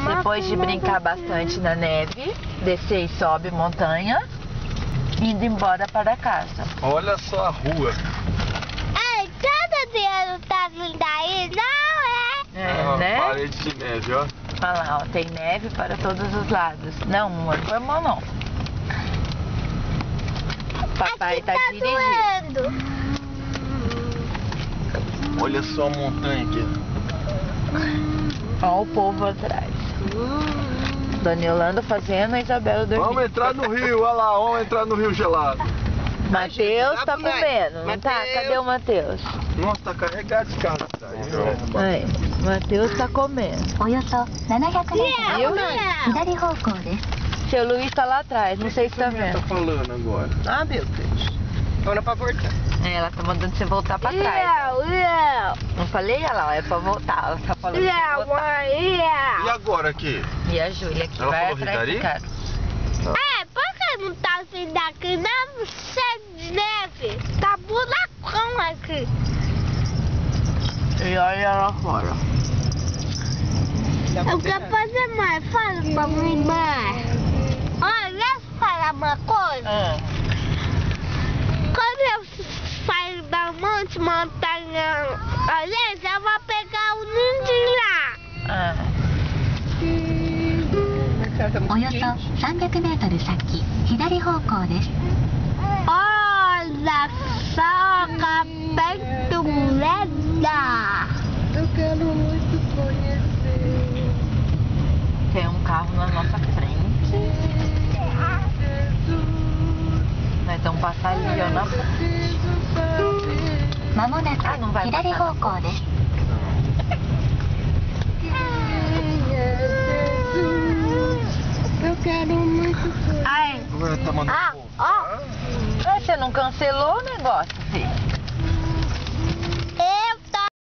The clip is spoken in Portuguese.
Depois de brincar bastante na neve, descer e sobe montanha, indo embora para casa. Olha só a rua. Ai, todo dia tá vindo aí, não é? É, né? Parede de neve, ó. Olha lá, ó, tem neve para todos os lados. Não, amor, não foi mal não. Papai Aqui tá dirigindo. doendo. Olha só a montanha aqui. Olha o povo atrás. Dona Yolanda fazendo, a Isabela dormindo. Vamos entrar no rio, olha lá, vamos entrar no rio gelado. Matheus tá comendo, não tá? Cadê o Matheus? Nossa, tá carregado esse carro. Aí, Matheus tá comendo. およそ700メートル Não. 左方向です。 Seu Luiz tá lá atrás, não sei se tá Tá vendo. falando agora. Ah, meu Deus. Agora pra voltar. É, ela tá mandando você voltar pra trás. Não falei? Olha lá, é pra voltar. Ela tá falando pra voltar. E agora aqui? E a Júlia aqui Ela vai falou atrás do Ritari? cara. É, por que não tá vindo daqui? Não, cheio de neve. Tá buracão aqui. E olha lá fora. Eu quero fazer mais. Fala pra mim mais. Olha, deixa eu falar uma coisa. Quando eu sair da montanha ali, já vou pegar o ninho lá. Ah, およそ300メートル先左方向です。 Olha só, capeta leda. Eu quero muito conhecer. tem um carro na nossa frente. Nós vamos passar ali, ó, na frente. まもなく Ah, não vai 左 passar. 方向です。 Eu quero muito conhecer. Ai, Agora tá mandando ah, voltar. ó. Ah, você não cancelou o negócio, filho?